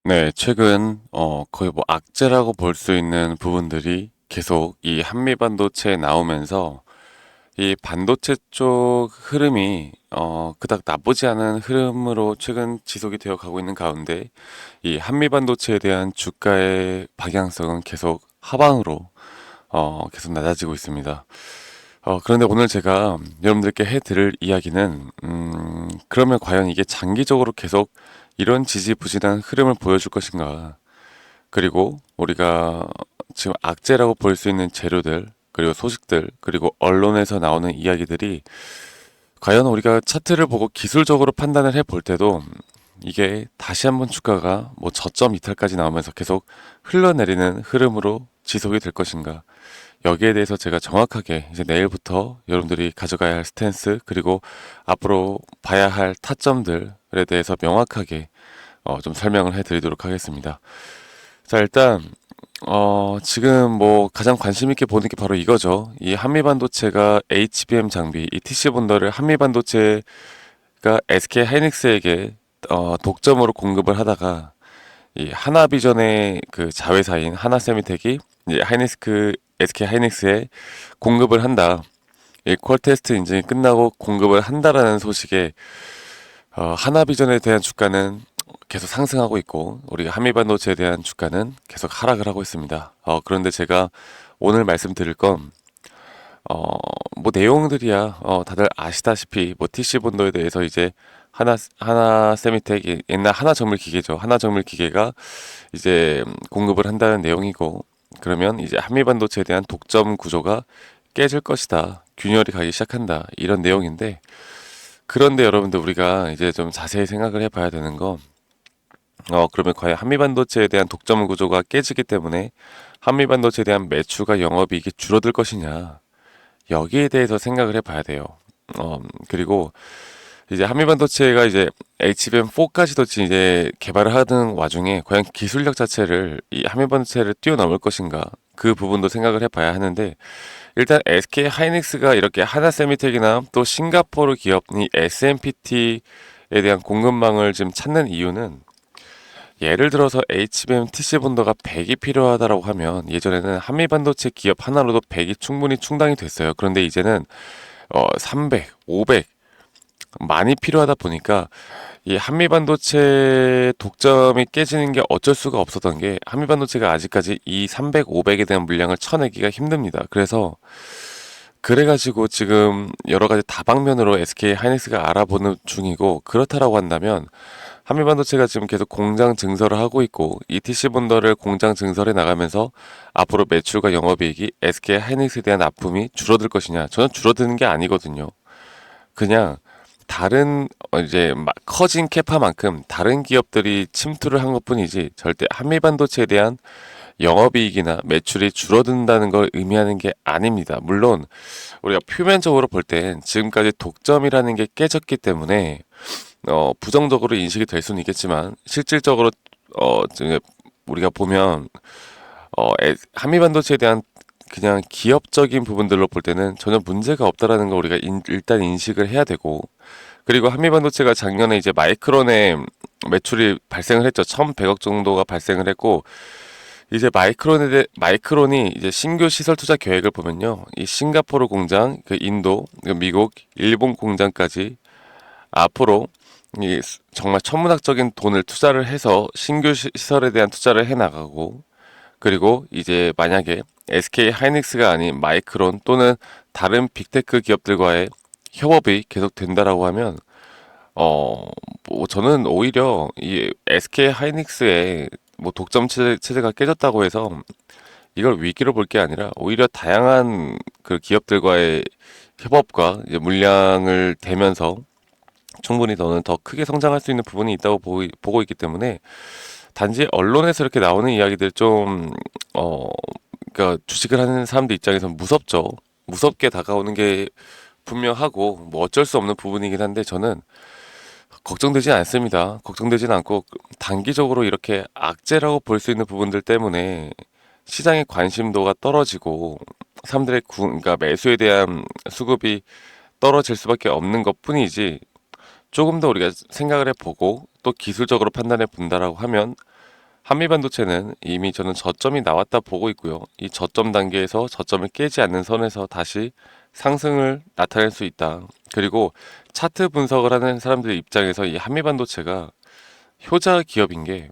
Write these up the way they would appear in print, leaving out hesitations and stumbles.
네, 최근 거의 뭐 악재라고 볼 수 있는 부분들이 계속 이 한미 반도체에 나오면서 이 반도체 쪽 흐름이 그닥 나쁘지 않은 흐름으로 최근 지속이 되어 가고 있는 가운데 이 한미 반도체에 대한 주가의 방향성은 계속 하방으로 계속 낮아지고 있습니다. 그런데 오늘 제가 여러분들께 해드릴 이야기는 그러면 과연 이게 장기적으로 계속 이런 지지부진한 흐름을 보여줄 것인가? 그리고 우리가 지금 악재라고 볼 수 있는 재료들, 그리고 소식들, 그리고 언론에서 나오는 이야기들이 과연 우리가 차트를 보고 기술적으로 판단을 해 볼 때도 이게 다시 한번 주가가 뭐 저점 이탈까지 나오면서 계속 흘러내리는 흐름으로 지속이 될 것인가? 여기에 대해서 제가 정확하게 이제 내일부터 여러분들이 가져가야 할 스탠스, 그리고 앞으로 봐야 할 타점들에 대해서 명확하게 좀 설명을 해 드리도록 하겠습니다. 자, 일단 지금 뭐 가장 관심 있게 보는 게 바로 이거죠. 이 한미 반도체가 HBM 장비, 이 TC 본더를 한미 반도체가 SK 하이닉스에게 독점으로 공급을 하다가 이 하나비전의 그 자회사인 하나세미텍이 이제 SK 하이닉스에 공급을 한다. 이 퀄 테스트 인증이 끝나고 공급을 한다라는 소식에 하나비전에 대한 주가는 계속 상승하고 있고 우리가 한미반도체에 대한 주가는 계속 하락을 하고 있습니다. 그런데 제가 오늘 말씀드릴 건 뭐 내용들이야 다들 아시다시피 뭐 TC 본도에 대해서 이제 하나 세미텍 옛날 하나 정밀 기계죠. 하나 정밀 기계가 이제 공급을 한다는 내용이고 그러면 이제 한미 반도체에 대한 독점 구조가 깨질 것이다. 균열이 가기 시작한다. 이런 내용인데 그런데 여러분들 우리가 이제 좀 자세히 생각을 해봐야 되는 건 그러면 과연 한미 반도체에 대한 독점 구조가 깨지기 때문에 한미 반도체에 대한 매출과 영업이익이 줄어들 것이냐 여기에 대해서 생각을 해봐야 돼요. 그리고 이제 한미반도체가 이제 HBM4까지도 이제 개발을 하는 와중에 과연 기술력 자체를 이 한미반도체를 뛰어넘을 것인가 그 부분도 생각을 해봐야 하는데 일단 SK 하이닉스가 이렇게 하나세미텍이나 또 싱가포르 기업이 SMPT에 대한 공급망을 지금 찾는 이유는 예를 들어서 HBM TC 본더가 100이 필요하다라고 하면 예전에는 한미반도체 기업 하나로도 100이 충분히 충당이 됐어요. 그런데 이제는 300, 500 많이 필요하다 보니까 이 한미반도체 독점이 깨지는 게 어쩔 수가 없었던 게 한미반도체가 아직까지 이 300, 500에 대한 물량을 쳐내기가 힘듭니다. 그래가지고 지금 여러 가지 다방면으로 SK 하이닉스가 알아보는 중이고 그렇다라고 한다면 한미반도체가 지금 계속 공장 증설을 하고 있고 ETC 본더를 공장 증설해 나가면서 앞으로 매출과 영업이익이 SK 하이닉스에 대한 납품이 줄어들 것이냐? 저는 줄어드는 게 아니거든요. 그냥 다른 이제 커진 캐파만큼 다른 기업들이 침투를 한 것뿐이지 절대 한미반도체에 대한 영업이익이나 매출이 줄어든다는 걸 의미하는 게 아닙니다. 물론 우리가 표면적으로 볼 땐 지금까지 독점이라는 게 깨졌기 때문에 부정적으로 인식이 될 수는 있겠지만 실질적으로 지금 우리가 보면 한미반도체에 대한 그냥 기업적인 부분들로 볼 때는 전혀 문제가 없다라는 걸 우리가 일단 인식을 해야 되고 그리고 한미반도체가 작년에 이제 마이크론의 매출이 발생을 했죠. 1,100억 정도가 발생을 했고 이제 마이크론이 이제 신규 시설 투자 계획을 보면요. 이 싱가포르 공장, 그 인도, 그 미국, 일본 공장까지 앞으로 정말 천문학적인 돈을 투자를 해서 신규 시설에 대한 투자를 해 나가고 그리고 이제 만약에 SK 하이닉스가 아닌 마이크론 또는 다른 빅테크 기업들과의 협업이 계속 된다라고 하면 뭐 저는 오히려 이 SK 하이닉스의 뭐 독점 체제가 깨졌다고 해서 이걸 위기로 볼 게 아니라 오히려 다양한 그 기업들과의 협업과 이제 물량을 대면서 충분히 더는 더 크게 성장할 수 있는 부분이 있다고 보고 있기 때문에 단지 언론에서 이렇게 나오는 이야기들 좀 그러니까 주식을 하는 사람들 입장에서 무섭죠. 무섭게 다가오는 게 분명하고 뭐 어쩔 수 없는 부분이긴 한데 저는 걱정되지 않습니다. 걱정되진 않고 단기적으로 이렇게 악재라고 볼 수 있는 부분들 때문에 시장의 관심도가 떨어지고 사람들의 그러니까 매수에 대한 수급이 떨어질 수밖에 없는 것뿐이지 조금 더 우리가 생각을 해보고 또 기술적으로 판단해 본다라고 하면 한미 반도체는 이미 저는 저점이 나왔다 보고 있고요. 이 저점 단계에서 저점을 깨지 않는 선에서 다시 상승을 나타낼 수 있다. 그리고 차트 분석을 하는 사람들 입장에서 이 한미 반도체가 효자 기업인 게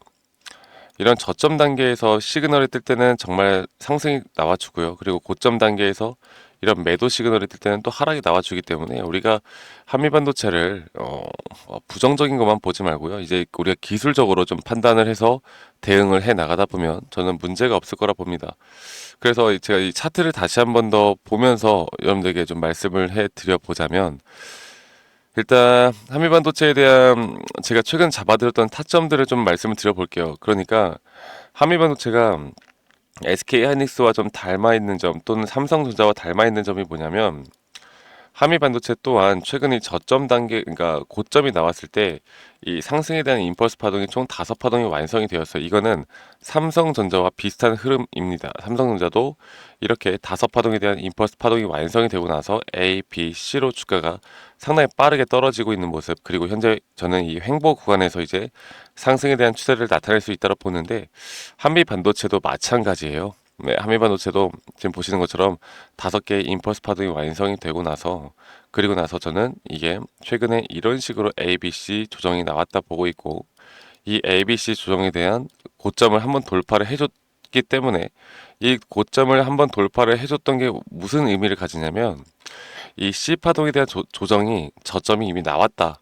이런 저점 단계에서 시그널이 뜰 때는 정말 상승이 나와주고요. 그리고 고점 단계에서 이런 매도 시그널이 뜰 때는 또 하락이 나와주기 때문에 우리가 한미 반도체를 부정적인 것만 보지 말고요. 이제 우리가 기술적으로 좀 판단을 해서 대응을 해 나가다 보면 저는 문제가 없을 거라 봅니다. 그래서 제가 이 차트를 다시 한번 더 보면서 여러분들에게 좀 말씀을 해 드려 보자면 일단 한미반도체에 대한 제가 최근 잡아들었던 타점들을 좀 말씀을 드려볼게요. 그러니까 한미반도체가 SK 하이닉스와 좀 닮아 있는 점 또는 삼성전자와 닮아 있는 점이 뭐냐면 한미 반도체 또한 최근 이 저점 단계, 그러니까 고점이 나왔을 때 이 상승에 대한 임펄스 파동이 총 5파동이 완성이 되었어요. 이거는 삼성전자와 비슷한 흐름입니다. 삼성전자도 이렇게 5파동에 대한 임펄스 파동이 완성이 되고 나서 A, B, C로 주가가 상당히 빠르게 떨어지고 있는 모습, 그리고 현재 저는 이 횡보 구간에서 이제 상승에 대한 추세를 나타낼 수 있다고 보는데 한미 반도체도 마찬가지예요. 네, 한미 반도체도 지금 보시는 것처럼 5개의 임펄스 파동이 완성이 되고 나서 그리고 나서 저는 이게 최근에 이런 식으로 ABC 조정이 나왔다 보고 있고 이 ABC 조정에 대한 고점을 한번 돌파를 해줬기 때문에 이 고점을 한번 돌파를 해줬던 게 무슨 의미를 가지냐면 이 C 파동에 대한 조정이 저점이 이미 나왔다.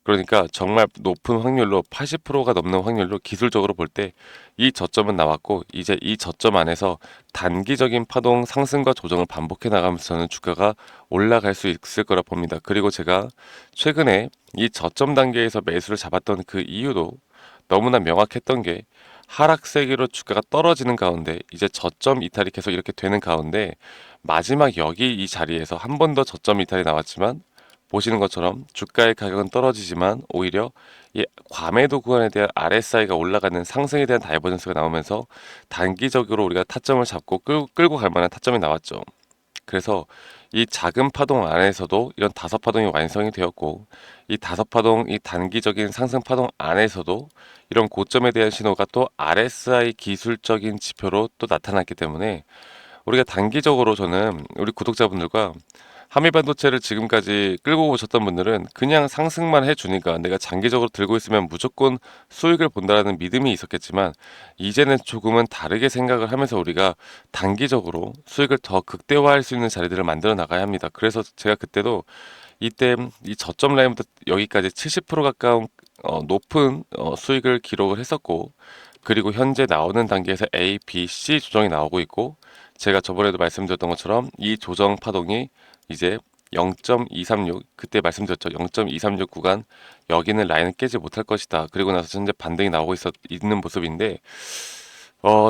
그러니까 정말 높은 확률로 80%가 넘는 확률로 기술적으로 볼 때 이 저점은 나왔고 이제 이 저점 안에서 단기적인 파동 상승과 조정을 반복해 나가면서 저는 주가가 올라갈 수 있을 거라 봅니다. 그리고 제가 최근에 이 저점 단계에서 매수를 잡았던 그 이유도 너무나 명확했던 게 하락세기로 주가가 떨어지는 가운데 이제 저점 이탈이 계속 이렇게 되는 가운데 마지막 여기 이 자리에서 한 번 더 저점 이탈이 나왔지만 보시는 것처럼 주가의 가격은 떨어지지만 오히려 이 과매도 구간에 대한 RSI가 올라가는 상승에 대한 다이버전스가 나오면서 단기적으로 우리가 타점을 잡고 끌고 갈 만한 타점이 나왔죠. 그래서 이 작은 파동 안에서도 이런 5파동이 완성이 되었고 이 5파동 이 단기적인 상승 파동 안에서도 이런 고점에 대한 신호가 또 RSI 기술적인 지표로 또 나타났기 때문에 우리가 단기적으로 저는 우리 구독자분들과 한미 반도체를 지금까지 끌고 오셨던 분들은 그냥 상승만 해주니까 내가 장기적으로 들고 있으면 무조건 수익을 본다라는 믿음이 있었겠지만 이제는 조금은 다르게 생각을 하면서 우리가 단기적으로 수익을 더 극대화할 수 있는 자리들을 만들어 나가야 합니다. 그래서 제가 그때도 이때 이 저점 라인부터 여기까지 70% 가까운 높은 수익을 기록을 했었고 그리고 현재 나오는 단계에서 A, B, C 조정이 나오고 있고 제가 저번에도 말씀드렸던 것처럼 이 조정 파동이 이제 0.236 그때 말씀드렸죠. 0.236 구간 여기는 라인을 깨지 못할 것이다. 그리고 나서 현재 반등이 나오고 있는 모습인데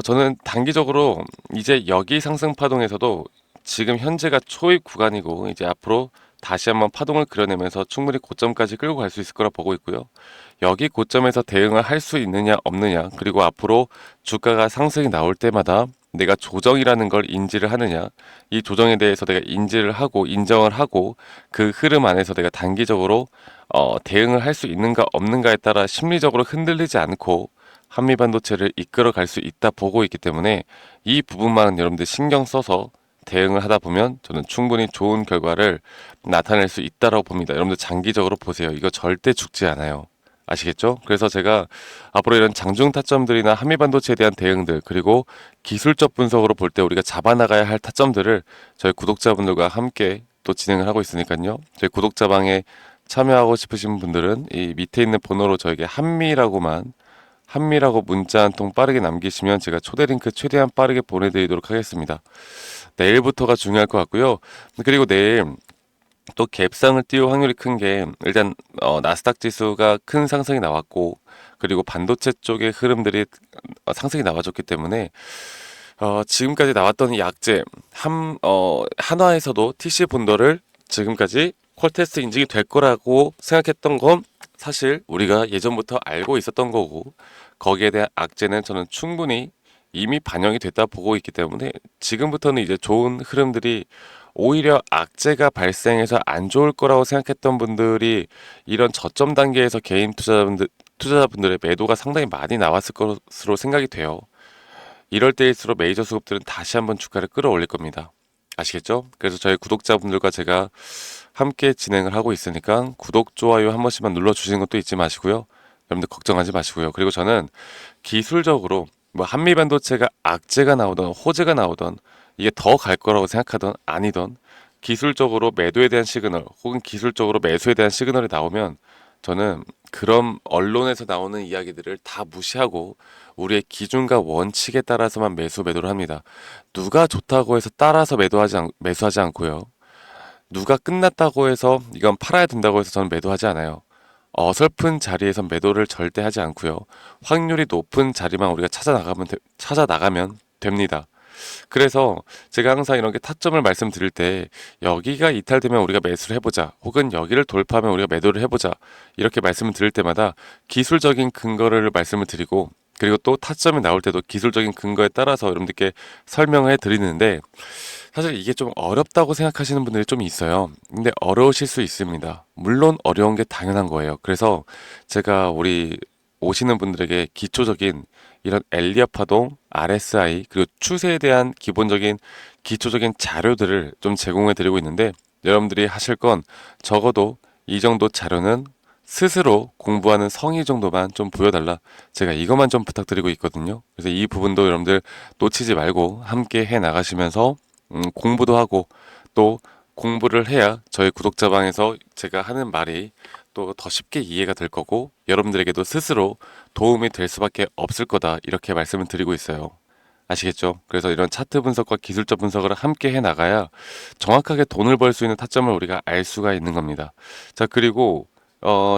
저는 단기적으로 이제 여기 상승 파동에서도 지금 현재가 초입 구간이고 이제 앞으로 다시 한번 파동을 그려내면서 충분히 고점까지 끌고 갈 수 있을 거라 보고 있고요. 여기 고점에서 대응을 할 수 있느냐 없느냐 그리고 앞으로 주가가 상승이 나올 때마다 내가 조정이라는 걸 인지를 하느냐 이 조정에 대해서 내가 인지를 하고 인정을 하고 그 흐름 안에서 내가 단기적으로 대응을 할 수 있는가 없는가에 따라 심리적으로 흔들리지 않고 한미 반도체를 이끌어 갈 수 있다 보고 있기 때문에 이 부분만 여러분들 신경 써서 대응을 하다 보면 저는 충분히 좋은 결과를 나타낼 수 있다고 봅니다. 여러분들 장기적으로 보세요. 이거 절대 죽지 않아요. 아시겠죠? 그래서 제가 앞으로 이런 장중 타점들이나 한미 반도체에 대한 대응들 그리고 기술적 분석으로 볼 때 우리가 잡아나가야 할 타점들을 저희 구독자분들과 함께 또 진행을 하고 있으니까요. 저희 구독자방에 참여하고 싶으신 분들은 이 밑에 있는 번호로 저에게 한미라고 문자 한 통 빠르게 남기시면 제가 초대 링크 최대한 빠르게 보내드리도록 하겠습니다. 내일부터가 중요할 것 같고요. 그리고 내일 또 갭상을 띄울 확률이 큰 게 일단 나스닥 지수가 큰 상승이 나왔고 그리고 반도체 쪽의 흐름들이 상승이 나와줬기 때문에 지금까지 나왔던 이 약재 한화에서도 TC 본더를 지금까지 콜테스트 인증이 될 거라고 생각했던 건 사실 우리가 예전부터 알고 있었던 거고 거기에 대한 악재는 저는 충분히 이미 반영이 됐다 보고 있기 때문에 지금부터는 이제 좋은 흐름들이 오히려 악재가 발생해서 안 좋을 거라고 생각했던 분들이 이런 저점 단계에서 개인 투자자분들 투자자분들의 매도가 상당히 많이 나왔을 것으로 생각이 돼요. 이럴 때일수록 메이저 수급들은 다시 한번 주가를 끌어올릴 겁니다. 아시겠죠? 그래서 저희 구독자분들과 제가 함께 진행을 하고 있으니까 구독, 좋아요 한 번씩만 눌러주시는 것도 잊지 마시고요. 여러분들 걱정하지 마시고요. 그리고 저는 기술적으로 뭐 한미반도체가 악재가 나오던 호재가 나오던 이게 더 갈 거라고 생각하던 아니던 기술적으로 매도에 대한 시그널 혹은 기술적으로 매수에 대한 시그널이 나오면 저는 그런 언론에서 나오는 이야기들을 다 무시하고 우리의 기준과 원칙에 따라서만 매도를 합니다. 누가 좋다고 해서 따라서 매수하지 않고요. 누가 끝났다고 해서 이건 팔아야 된다고 해서 저는 매도하지 않아요. 어설픈 자리에서 매도를 절대 하지 않고요. 확률이 높은 자리만 우리가 찾아 나가면 됩니다. 그래서 제가 항상 이런 게 타점을 말씀드릴 때 여기가 이탈되면 우리가 매수를 해보자 혹은 여기를 돌파하면 우리가 매도를 해보자 이렇게 말씀을 드릴 때마다 기술적인 근거를 말씀을 드리고 그리고 또 타점이 나올 때도 기술적인 근거에 따라서 여러분들께 설명해 드리는데 사실 이게 좀 어렵다고 생각하시는 분들이 좀 있어요. 근데 어려우실 수 있습니다. 물론 어려운 게 당연한 거예요. 그래서 제가 우리 오시는 분들에게 기초적인 이런 엘리어 파동, RSI 그리고 추세에 대한 기본적인 기초적인 자료들을 좀 제공해 드리고 있는데 여러분들이 하실 건 적어도 이 정도 자료는 스스로 공부하는 성의 정도만 좀 보여달라. 제가 이것만 좀 부탁드리고 있거든요. 그래서 이 부분도 여러분들 놓치지 말고 함께 해 나가시면서 공부도 하고 또 공부를 해야 저희 구독자방에서 제가 하는 말이 또 더 쉽게 이해가 될 거고 여러분들에게도 스스로 도움이 될 수밖에 없을 거다 이렇게 말씀을 드리고 있어요. 아시겠죠? 그래서 이런 차트 분석과 기술적 분석을 함께 해 나가야 정확하게 돈을 벌 수 있는 타점을 우리가 알 수가 있는 겁니다. 자, 그리고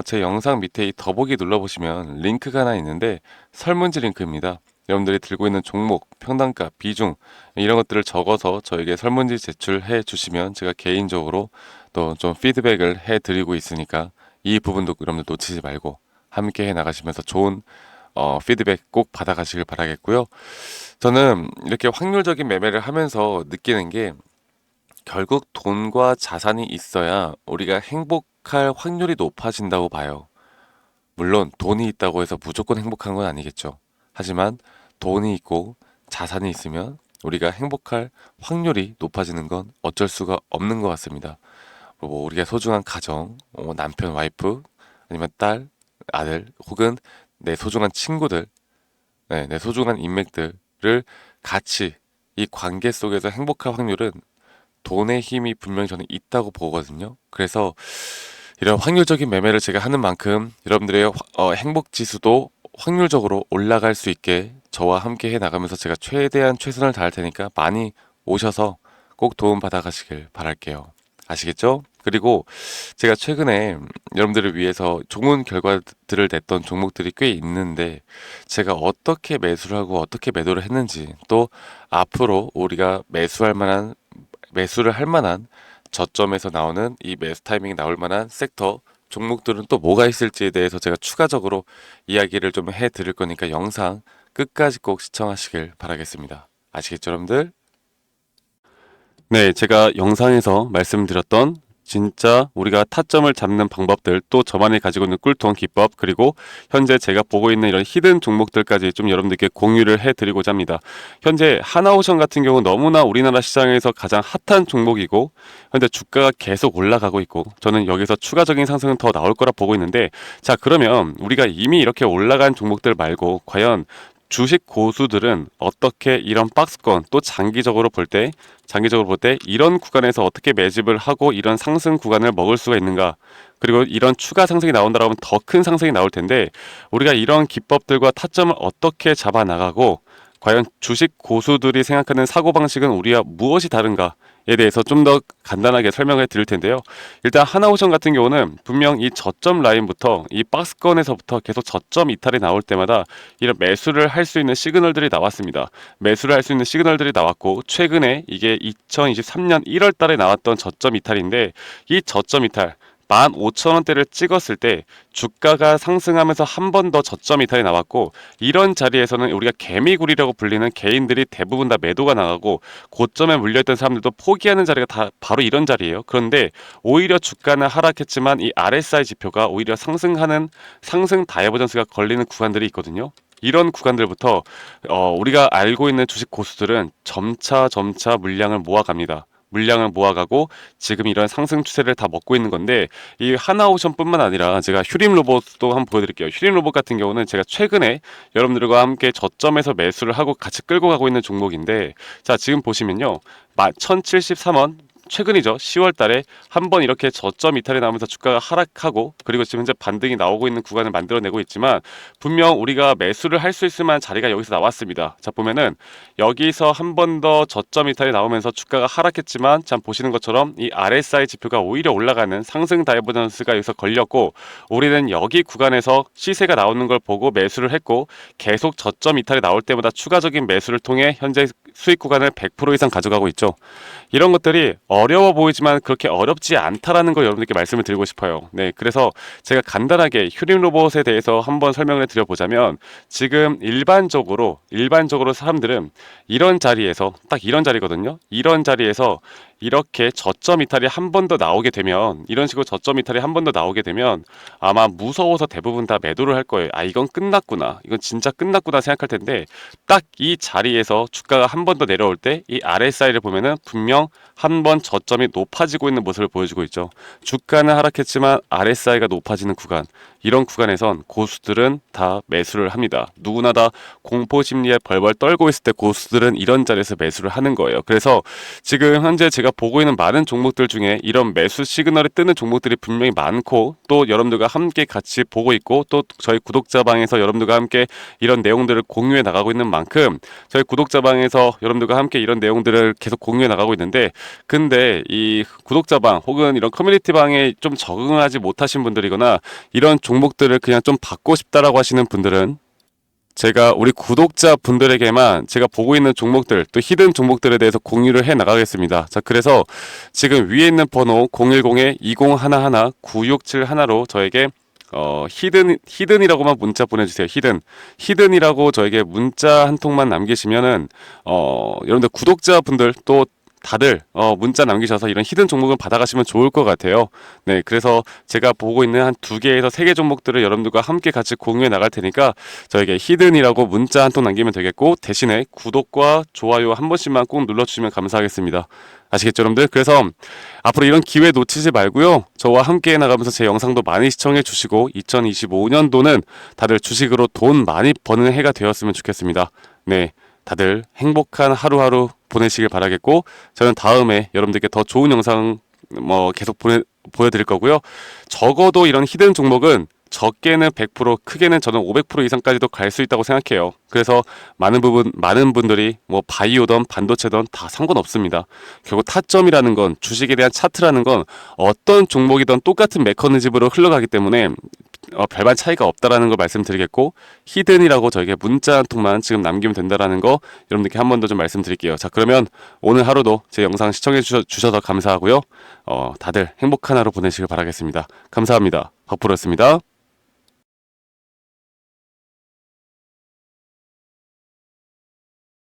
제 영상 밑에 이 더보기 눌러보시면 링크가 하나 있는데 설문지 링크입니다. 여러분들이 들고 있는 종목, 평단가, 비중 이런 것들을 적어서 저에게 설문지 제출해 주시면 제가 개인적으로 또 좀 피드백을 해 드리고 있으니까 이 부분도 여러분들 놓치지 말고 함께 해 나가시면서 좋은 피드백 꼭 받아가시길 바라겠고요. 저는 이렇게 확률적인 매매를 하면서 느끼는 게 결국 돈과 자산이 있어야 우리가 행복할 확률이 높아진다고 봐요. 물론 돈이 있다고 해서 무조건 행복한 건 아니겠죠. 하지만 돈이 있고 자산이 있으면 우리가 행복할 확률이 높아지는 건 어쩔 수가 없는 것 같습니다. 뭐 우리가 소중한 가정, 남편, 와이프, 아니면 딸, 아들, 혹은 내 소중한 친구들, 네, 내 소중한 인맥들을 같이 이 관계 속에서 행복할 확률은 돈의 힘이 분명히 저는 있다고 보거든요. 그래서 이런 확률적인 매매를 제가 하는 만큼 여러분들의 행복 지수도 확률적으로 올라갈 수 있게 저와 함께 해 나가면서 제가 최대한 최선을 다할 테니까 많이 오셔서 꼭 도움 받아 가시길 바랄게요. 아시겠죠? 그리고 제가 최근에 여러분들을 위해서 좋은 결과들을 냈던 종목들이 꽤 있는데 제가 어떻게 매수를 하고 어떻게 매도를 했는지 또 앞으로 우리가 매수를 할 만한 저점에서 나오는 이 매수 타이밍이 나올 만한 섹터 종목들은 또 뭐가 있을지에 대해서 제가 추가적으로 이야기를 좀 해 드릴 거니까 영상 끝까지 꼭 시청하시길 바라겠습니다. 아시겠죠, 여러분들? 네, 제가 영상에서 말씀드렸던 진짜 우리가 타점을 잡는 방법들 또 저만이 가지고 있는 꿀통 기법 그리고 현재 제가 보고 있는 이런 히든 종목들까지 좀 여러분들께 공유를 해드리고자 합니다. 현재 하나오션 같은 경우 너무나 우리나라 시장에서 가장 핫한 종목이고 현재 주가가 계속 올라가고 있고 저는 여기서 추가적인 상승은 더 나올 거라 보고 있는데 자 그러면 우리가 이미 이렇게 올라간 종목들 말고 과연 주식 고수들은 어떻게 이런 박스권 또 장기적으로 볼 때 이런 구간에서 어떻게 매집을 하고 이런 상승 구간을 먹을 수가 있는가 그리고 이런 추가 상승이 나온다라면 더 큰 상승이 나올 텐데 우리가 이런 기법들과 타점을 어떻게 잡아 나가고 과연 주식 고수들이 생각하는 사고방식은 우리와 무엇이 다른가에 대해서 좀 더 간단하게 설명해 드릴 텐데요. 일단 하나오션 같은 경우는 분명 이 저점 라인부터 이 박스권에서부터 계속 저점 이탈이 나올 때마다 이런 매수를 할 수 있는 시그널들이 나왔습니다. 매수를 할 수 있는 시그널들이 나왔고 최근에 이게 2023년 1월 달에 나왔던 저점 이탈인데 이 저점 이탈 15,000원대를 찍었을 때 주가가 상승하면서 한 번 더 저점 이탈이 나왔고, 이런 자리에서는 우리가 개미굴이라고 불리는 개인들이 대부분 다 매도가 나가고 고점에 물려있던 사람들도 포기하는 자리가 다 바로 이런 자리예요. 그런데 오히려 주가는 하락했지만 이 RSI 지표가 오히려 상승하는 상승 다이버전스가 걸리는 구간들이 있거든요. 이런 구간들부터 우리가 알고 있는 주식 고수들은 점차 물량을 모아갑니다. 물량을 모아가고 지금 이런 상승 추세를 다 먹고 있는 건데, 이 하나오션뿐만 아니라 제가 휴림 로봇도 한번 보여드릴게요. 휴림 로봇 같은 경우는 제가 최근에 여러분들과 함께 저점에서 매수를 하고 같이 끌고 가고 있는 종목인데, 자 지금 보시면요, 1073원 최근이죠. 10월 달에 한번 이렇게 저점 이탈이 나오면서 주가가 하락하고, 그리고 지금 현재 반등이 나오고 있는 구간을 만들어내고 있지만, 분명 우리가 매수를 할 수 있을 만한 자리가 여기서 나왔습니다. 자 보면은 여기서 한 번 더 저점 이탈이 나오면서 주가가 하락했지만, 참 보시는 것처럼 이 RSI 지표가 오히려 올라가는 상승 다이버전스가 여기서 걸렸고, 우리는 여기 구간에서 시세가 나오는 걸 보고 매수를 했고, 계속 저점 이탈이 나올 때마다 추가적인 매수를 통해 현재 수익 구간을 100% 이상 가져가고 있죠. 이런 것들이 어려워 보이지만 그렇게 어렵지 않다라는 걸 여러분들께 말씀을 드리고 싶어요. 네, 그래서 제가 간단하게 휴림 로봇에 대해서 한번 설명을 드려보자면, 지금 일반적으로 사람들은 이런 자리에서, 딱 이런 자리거든요. 이런 자리에서 이렇게 저점 이탈이 한 번 더 나오게 되면, 이런 식으로 저점 이탈이 한 번 더 나오게 되면 아마 무서워서 대부분 다 매도를 할 거예요. 아, 이건 끝났구나, 이건 진짜 끝났구나 생각할 텐데, 딱 이 자리에서 주가가 한 번 더 내려올 때 이 RSI를 보면은 분명 한 번 저점이 높아지고 있는 모습을 보여주고 있죠. 주가는 하락했지만 RSI가 높아지는 구간, 이런 구간에선 고수들은 다 매수를 합니다. 누구나 다 공포 심리에 벌벌 떨고 있을 때 고수들은 이런 자리에서 매수를 하는 거예요. 그래서 지금 현재 제가 보고 있는 많은 종목들 중에 이런 매수 시그널이 뜨는 종목들이 분명히 많고, 또 여러분들과 함께 같이 보고 있고, 또 저희 구독자방에서 여러분들과 함께 이런 내용들을 공유해 나가고 있는 만큼, 저희 구독자방에서 여러분들과 함께 이런 내용들을 계속 공유해 나가고 있는데, 근데 이 구독자방 혹은 이런 커뮤니티방에 좀 적응하지 못하신 분들이거나 이런 종목들을 그냥 좀 받고 싶다라고 하시는 분들은, 제가 우리 구독자 분들에게만 제가 보고 있는 종목들, 또 히든 종목들에 대해서 공유를 해 나가겠습니다. 자, 그래서 지금 위에 있는 번호 010-2011-9671로 저에게 히든이라고만 문자 보내주세요. 히든이라고 저에게 문자 한 통만 남기시면은, 여러분들 구독자분들 또 다들 문자 남기셔서 이런 히든 종목을 받아가시면 좋을 것 같아요. 네, 그래서 제가 보고 있는 한 2개에서 3개 종목들을 여러분들과 함께 같이 공유해 나갈 테니까 저에게 히든이라고 문자 한 통 남기면 되겠고, 대신에 구독과 좋아요 한 번씩만 꼭 눌러주시면 감사하겠습니다. 아시겠죠, 여러분들? 그래서 앞으로 이런 기회 놓치지 말고요, 저와 함께 나가면서 제 영상도 많이 시청해 주시고 2025년도는 다들 주식으로 돈 많이 버는 해가 되었으면 좋겠습니다. 네, 다들 행복한 하루하루 보내시길 바라겠고, 저는 다음에 여러분들께 더 좋은 영상 계속 보여드릴 거고요. 적어도 이런 히든 종목은 적게는 100%, 크게는 저는 500% 이상까지도 갈 수 있다고 생각해요. 그래서 많은 분들이 바이오든 반도체든 다 상관없습니다. 결국 타점이라는 건, 주식에 대한 차트라는 건 어떤 종목이든 똑같은 메커니즘으로 흘러가기 때문에 별반 차이가 없다라는 걸 말씀드리겠고, 히든이라고 저에게 문자 한 통만 지금 남기면 된다라는 거 여러분들께 한 번 더 좀 말씀드릴게요. 자, 그러면 오늘 하루도 제 영상 시청해 주셔서 감사하고요. 다들 행복한 하루 보내시길 바라겠습니다. 감사합니다. 박프로였습니다.